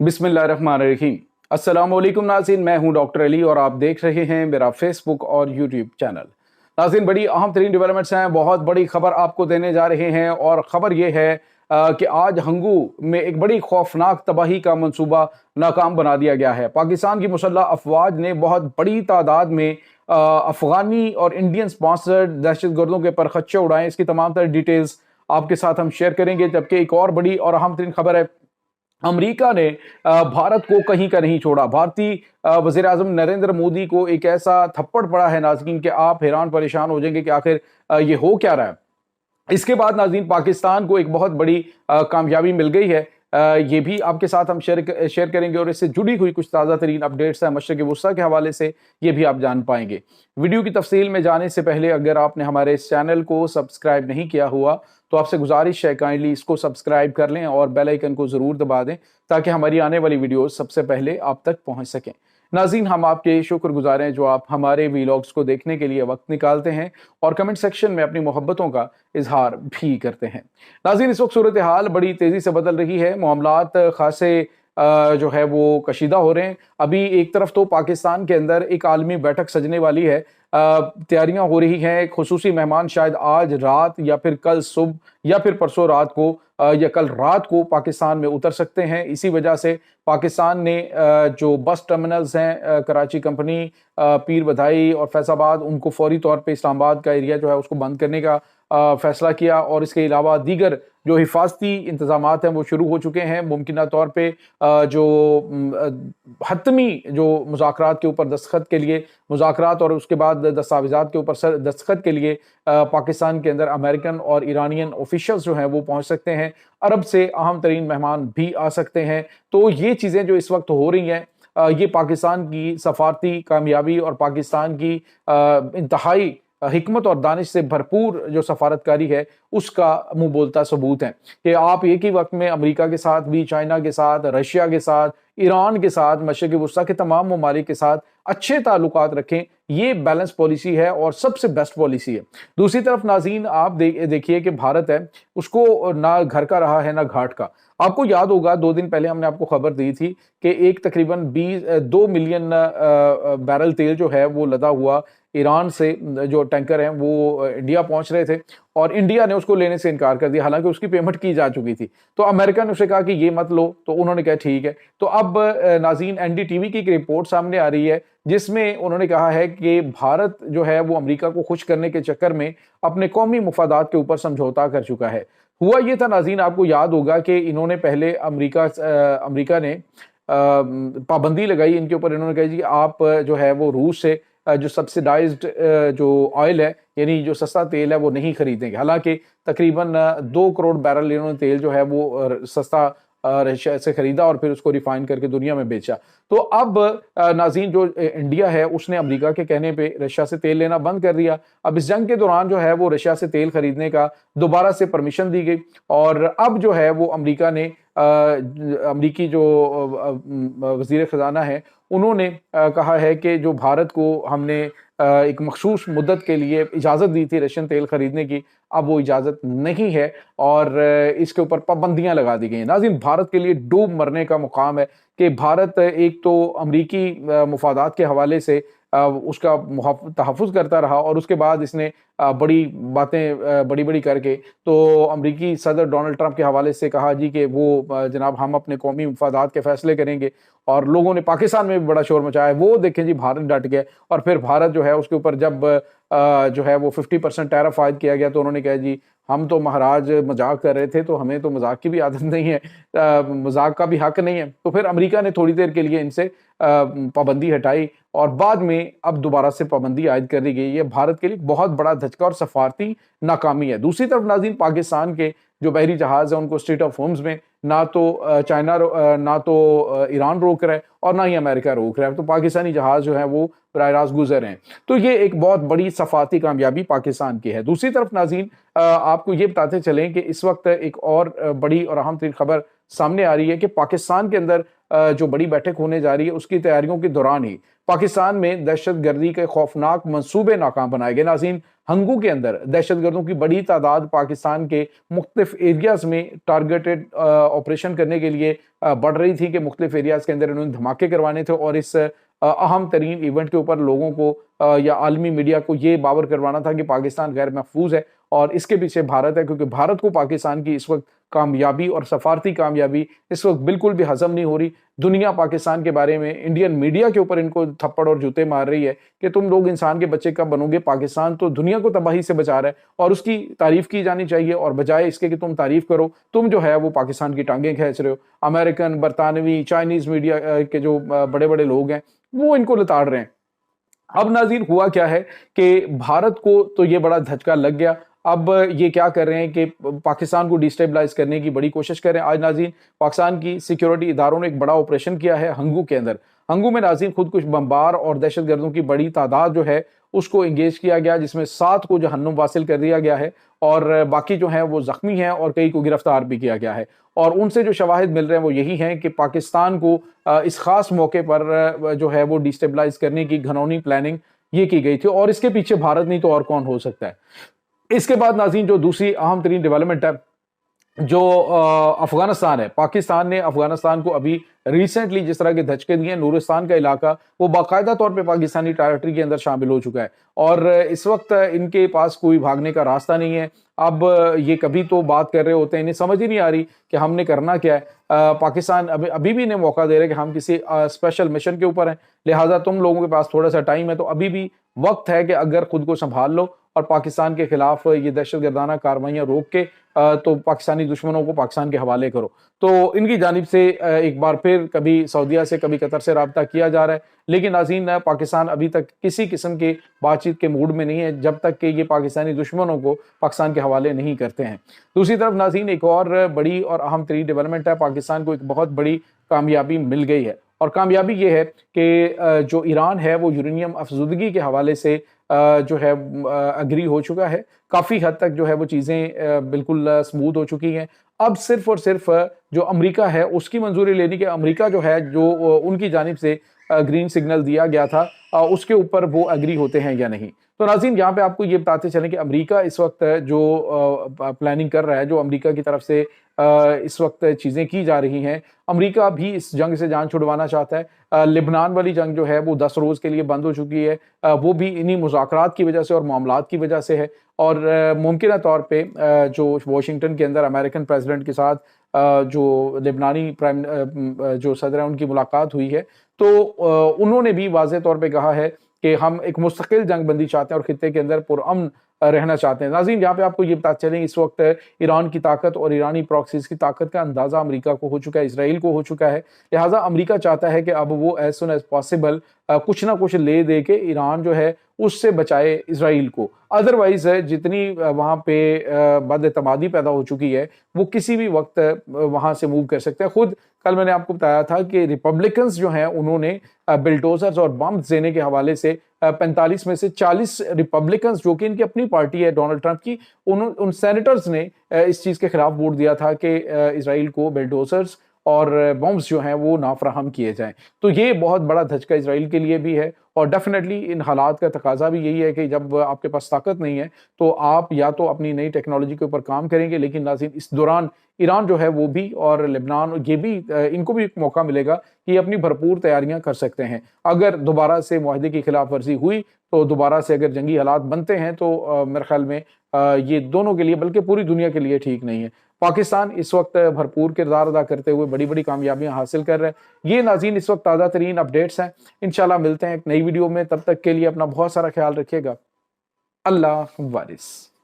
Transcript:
बिस्मिल्लाहिर्रहमानिर्रहीम। अस्सलाम वालेकुम नाज़रीन, मैं हूं डॉक्टर अली और आप देख रहे हैं मेरा फेसबुक और यूट्यूब चैनल। नाज़रीन, बड़ी अहम तरीन डेवलपमेंट्स हैं, बहुत बड़ी खबर आपको देने जा रहे हैं और ख़बर यह है कि आज हंगू में एक बड़ी खौफनाक तबाही का मंसूबा नाकाम बना दिया गया है। पाकिस्तान की मुसल्लह अफवाज ने बहुत बड़ी तादाद में अफगानी और इंडियन स्पॉन्सर्ड दहशतगर्दों के पर खच्चे उड़ाए। इसकी तमाम तरह डिटेल्स आपके साथ हम शेयर करेंगे। जबकि एक और बड़ी और अहम तरीन खबर है, अमेरिका ने भारत को कहीं का नहीं छोड़ा। भारतीय वज़ीर आज़म नरेंद्र मोदी को एक ऐसा थप्पड़ पड़ा है नाज़रीन कि आप हैरान परेशान हो जाएंगे कि आखिर ये हो क्या रहा है। इसके बाद नाज़रीन पाकिस्तान को एक बहुत बड़ी कामयाबी मिल गई है। ये भी आपके साथ हम शेयर करेंगे और इससे जुड़ी हुई कुछ ताज़ा तरीन अपडेट्स हैं मशरिक़ वुस्ता के हवाले से, ये भी आप जान पाएंगे। वीडियो की तफसील में जाने से पहले अगर आपने हमारे इस चैनल को सब्सक्राइब नहीं किया हुआ तो आपसे गुजारिश है काइंडली इसको सब्सक्राइब कर लें और बेल आइकन को ज़रूर दबा दें ताकि हमारी आने वाली वीडियोस सबसे पहले आप तक पहुंच सकें। नाज़रीन, हम आपके शुक्रगुजार हैं जो आप हमारे वीलॉग्स को देखने के लिए वक्त निकालते हैं और कमेंट सेक्शन में अपनी मोहब्बतों का इजहार भी करते हैं। नाज़रीन, इस वक्त सूरत हाल बड़ी तेज़ी से बदल रही है। मामलात खासे जो है वो कशीदा हो रहे हैं। अभी एक तरफ तो पाकिस्तान के अंदर एक आलमी बैठक सजने वाली है, तैयारियां हो रही हैं। खुसूसी मेहमान शायद आज रात या फिर कल सुबह या फिर परसों रात को या कल रात को पाकिस्तान में उतर सकते हैं। इसी वजह से पाकिस्तान ने जो बस टर्मिनल्स हैं, कराची कंपनी, पीर बधाई और फैसलाबाद, उनको फौरी तौर पे इस्लामाबाद का एरिया जो है उसको बंद करने का फैसला किया। और इसके अलावा दीगर जो हिफाजती इंतजामात हैं वो शुरू हो चुके हैं। मुमकिन तौर पे जो हतमी जो मुज़ाकरात के ऊपर दस्तखत के लिए, मुज़ाकरात और उसके बाद दस्तावेज़ात के ऊपर दस्तखत के लिए पाकिस्तान के अंदर अमेरिकन और ईरानियन ऑफिशियल्स जो हैं वो पहुंच सकते हैं। अरब से अहम तरीन मेहमान भी आ सकते हैं। तो ये चीज़ें जो इस वक्त हो रही हैं, ये पाकिस्तान की सफारती कामयाबी और पाकिस्तान की इंतहाई हिकमत और दानिश से भरपूर जो सफारतकारी है उसका मुंह बोलता सबूत है कि आप एक ही वक्त में अमेरिका के साथ भी, चाइना के साथ, रशिया के साथ, ईरान के साथ, मशरिक़ वुस्ता के तमाम ममालिक के साथ अच्छे ताल्लुकात रखें। ये बैलेंस पॉलिसी है और सबसे बेस्ट पॉलिसी है। दूसरी तरफ नाज़रीन आप देखिए कि भारत है, उसको ना घर का रहा है ना घाट का। आपको याद होगा 2 दिन पहले हमने आपको खबर दी थी कि एक तकरीबन 2 मिलियन बैरल तेल जो है वो लदा हुआ ईरान से जो टैंकर हैं वो इंडिया पहुंच रहे थे और इंडिया ने उसको लेने से इनकार कर दिया, हालांकि उसकी पेमेंट की जा चुकी थी। तो अमेरिका ने उसे कहा कि ये मत लो, तो उन्होंने कहा ठीक है। तो अब नाज़रीन एनडीटीवी की एक रिपोर्ट सामने आ रही है जिसमें उन्होंने कहा है कि भारत जो है वो अमेरिका को खुश करने के चक्कर में अपने कौमी मुफादात के ऊपर समझौता कर चुका है। हुआ ये था नाज़रीन, आपको याद होगा कि इन्होंने पहले अमेरिका ने पाबंदी लगाई इनके ऊपर। इन्होंने कहा जी आप जो है वो रूस से जो सब्सिडाइज्ड जो ऑयल है, यानी जो सस्ता तेल है, वो नहीं खरीदेंगे। हालांकि तकरीबन 2 करोड़ बैरल इन्होंने तेल जो है वो सस्ता रशिया से खरीदा और फिर उसको रिफाइन करके दुनिया में बेचा। तो अब नाज़रीन जो इंडिया है उसने अमेरिका के कहने पे रशिया से तेल लेना बंद कर दिया। अब इस जंग के दौरान जो है वो रशिया से तेल खरीदने का दोबारा से परमिशन दी गई और अब जो है वो अमेरिका ने अमरीकी जो वजीर खजाना है उन्होंने कहा है कि जो भारत को हमने एक मखसूस मुद्दत के लिए इजाज़त दी थी रशियन तेल खरीदने की, अब वो इजाज़त नहीं है और इसके ऊपर पाबंदियां लगा दी गई हैं। नाज़रीन, भारत के लिए डूब मरने का मुकाम है कि भारत एक तो अमरीकी मुफादात के हवाले से उसका तहफ़्फ़ुज़ करता रहा और उसके बाद इसने बड़ी बातें बड़ी बड़ी करके तो अमरीकी सदर डोनाल्ड ट्रंप के हवाले से कहा जी कि वो जनाब हम अपने कौमी मुफादात के फैसले करेंगे और लोगों ने पाकिस्तान में भी बड़ा शोर मचाया। वो देखें जी, भारत डट गया और फिर भारत जो है उसके ऊपर जब जो है वो 50% टैरिफ आयद किया गया तो उन्होंने कहा जी हम तो महाराज मजाक कर रहे थे, तो हमें तो मजाक की भी आदत नहीं है, मजाक का भी हक नहीं है। तो फिर अमेरिका ने थोड़ी देर के लिए इनसे पाबंदी हटाई और बाद में अब दोबारा से पाबंदी आयद कर दी गई। ये भारत के लिए बहुत बड़ा धचका और सफारती नाकामी है। दूसरी तरफ नाज़रीन पाकिस्तान के जो बहरी जहाज है उनको स्ट्रेट ऑफ होर्मुज़ में ना तो चाइना ना तो ईरान रोक रहा है और ना ही अमेरिका रोक रहा है, तो पाकिस्तानी जहाज जो है वो बराह रास्त गुजर रहे हैं। तो ये एक बहुत बड़ी सफारती कामयाबी पाकिस्तान की है। दूसरी तरफ नाज़रीन आपको ये बताते चलें कि इस वक्त एक और बड़ी और अहम तरीन खबर सामने आ रही है कि पाकिस्तान के अंदर जो बड़ी बैठक होने जा रही है उसकी तैयारियों के दौरान ही पाकिस्तान में दहशतगर्दी के खौफनाक मंसूबे नाकाम बनाए गए। नाज़रीन, हंगू के अंदर दहशतगर्दों की बड़ी तादाद पाकिस्तान के मुख्तलिफ एरियाज में टारगेटेड ऑपरेशन करने के लिए बढ़ रही थी कि मुख्तलिफ एरियाज के अंदर इन्होंने धमाके करवाने थे और इस अहम तरीन इवेंट के ऊपर लोगों को या आलमी मीडिया को ये बावर करवाना था कि पाकिस्तान गैर महफूज है और इसके पीछे भारत है, क्योंकि भारत को पाकिस्तान की इस वक्त कामयाबी और सफारती कामयाबी इस वक्त बिल्कुल भी हजम नहीं हो रही। दुनिया पाकिस्तान के बारे में इंडियन मीडिया के ऊपर इनको थप्पड़ और जूते मार रही है कि तुम लोग इंसान के बच्चे कब बनोगे, पाकिस्तान तो दुनिया को तबाही से बचा रहा है और उसकी तारीफ की जानी चाहिए, और बजाय इसके कि तुम तारीफ करो, तुम जो है वो पाकिस्तान की टांगें खींच रहे हो। अमेरिकन, बरतानवी, चाइनीज मीडिया के जो बड़े बड़े लोग हैं वो इनको लताड़ रहे हैं। अब नाज़रीन हुआ क्या है कि भारत को तो ये बड़ा धचका लग गया। अब ये क्या कर रहे हैं कि पाकिस्तान को डिस्टेबलाइज करने की बड़ी कोशिश कर रहे हैं। आज नाज़रीन पाकिस्तान की सिक्योरिटी इदारों ने एक बड़ा ऑपरेशन किया है हंगू के अंदर। हंगू में नाज़रीन खुद कुछ बमबार और दहशतगर्दों की बड़ी तादाद जो है उसको इंगेज किया गया, जिसमें 7 को जहन्नुम वासिल कर दिया गया है और बाकी जो हैं वो जख्मी हैं और कई को गिरफ्तार भी किया गया है। और उनसे जो शवाहिद मिल रहे हैं वो यही हैं कि पाकिस्तान को इस खास मौके पर जो है वो डिस्टेबलाइज करने की घनौनी प्लानिंग ये की गई थी और इसके पीछे भारत नहीं तो और कौन हो सकता है। इसके बाद नाज़रीन जो दूसरी अहम तरीन डेवलपमेंट है जो अफगानिस्तान है, पाकिस्तान ने अफगानिस्तान को अभी रिसेंटली जिस तरह के धचके दिए, नूरिस्तान का इलाका वो बाकायदा तौर पे पाकिस्तानी टेरिटरी के अंदर शामिल हो चुका है और इस वक्त इनके पास कोई भागने का रास्ता नहीं है। अब ये कभी तो बात कर रहे होते हैं, इन्हें समझ ही नहीं आ रही कि हमने करना क्या है। पाकिस्तान अभी भी इन्हें मौका दे रहे हैं कि हम किसी स्पेशल मिशन के ऊपर हैं, लिहाजा तुम लोगों के पास थोड़ा सा टाइम है, तो अभी भी वक्त है कि अगर खुद को संभाल लो और पाकिस्तान के खिलाफ ये दहशतगर्दाना कार्रवाइयां रोक के तो पाकिस्तानी दुश्मनों को पाकिस्तान के हवाले करो। तो इनकी जानिब से एक बार फिर कभी सऊदीया से कभी कतर से रब्ता किया जा रहा है, लेकिन नाज़रीन पाकिस्तान अभी तक किसी किस्म के बातचीत के मूड में नहीं है जब तक कि ये पाकिस्तानी दुश्मनों को पाकिस्तान के हवाले नहीं करते हैं। दूसरी तरफ नाज़रीन एक और बड़ी और अहम तरीन डेवलपमेंट है, पाकिस्तान को एक बहुत बड़ी कामयाबी मिल गई है और कामयाबी ये है कि जो ईरान है वो यूरेनियम अफजुदगी के हवाले से जो है अग्री हो चुका है। काफ़ी हद तक जो है वो चीज़ें बिल्कुल स्मूथ हो चुकी हैं। अब सिर्फ और सिर्फ जो अमेरिका है उसकी मंजूरी लेनी, कि अमेरिका जो है जो उनकी जानिब से ग्रीन सिग्नल दिया गया था उसके ऊपर वो अग्री होते हैं या नहीं। तो नाज़रीन यहाँ पे आपको ये बताते चलें कि अमेरिका इस वक्त जो प्लानिंग कर रहा है, जो अमेरिका की तरफ से इस वक्त चीज़ें की जा रही हैं, अमेरिका भी इस जंग से जान छुड़वाना चाहता है। लिबनान वाली जंग जो है वो 10 रोज़ के लिए बंद हो चुकी है, वो भी इन्हीं मुज़ाकरात की वजह से और मामलात की वजह से है और मुमकिन तौर पे जो वाशिंगटन के अंदर अमेरिकन प्रेसिडेंट के साथ जो लिबनानी प्राइम जो सदर है उनकी मुलाकात हुई है, तो उन्होंने भी वाज़ेह तौर पे कहा है कि हम एक मुस्तकिल जंगबंदी चाहते हैं और खित्ते के अंदर पुरअमन रहना चाहते हैं। नाज़रीन यहाँ पे आपको ये पता चलें इस वक्त ईरान की ताकत और ईरानी प्रॉक्सीज की ताकत का अंदाज़ा अमेरिका को हो चुका है, इसराइल को हो चुका है। लिहाजा अमेरिका चाहता है कि अब वो एज सुन एज पॉसिबल कुछ ना कुछ ले दे के ईरान जो है उससे बचाए इसराइल को। अदरवाइज जितनी वहाँ पे बदएतमादी पैदा हो चुकी है वो किसी भी वक्त वहाँ से मूव कर सकते हैं। खुद कल मैंने आपको बताया था कि रिपब्लिकन्स जो हैं उन्होंने बिल्डोजर्स और बम्स देने के हवाले से 45 में से 40 रिपब्लिकन्स जो कि इनकी अपनी पार्टी है डोनाल्ड ट्रंप की, उन सेनेटर्स ने इस चीज़ के खिलाफ वोट दिया था कि इसराइल को बिल्डोजर्स और बॉम्ब्स जो हैं वो नाफराहम किए जाएं। तो ये बहुत बड़ा धचका इसराइल के लिए भी है और डेफिनेटली इन हालात का तकाजा भी यही है कि जब आपके पास ताकत नहीं है तो आप या तो अपनी नई टेक्नोलॉजी के ऊपर काम करेंगे, लेकिन नाज़रीन इस दौरान ईरान जो है वो भी और लेबनान ये भी इनको भी एक मौका मिलेगा कि अपनी भरपूर तैयारियां कर सकते हैं। अगर दोबारा से मुआहदे की खिलाफ वर्जी हुई तो दोबारा से अगर जंगी हालात बनते हैं तो मेरे ख्याल में ये दोनों के लिए बल्कि पूरी दुनिया के लिए ठीक नहीं है। पाकिस्तान इस वक्त भरपूर किरदार अदा करते हुए बड़ी बड़ी कामयाबियां हासिल कर रहे हैं। ये नाज़रीन इस वक्त ताज़ा तरीन अपडेट्स हैं। इंशाल्लाह मिलते हैं एक नई वीडियो में, तब तक के लिए अपना बहुत सारा ख्याल रखिएगा। अल्लाह वारिस।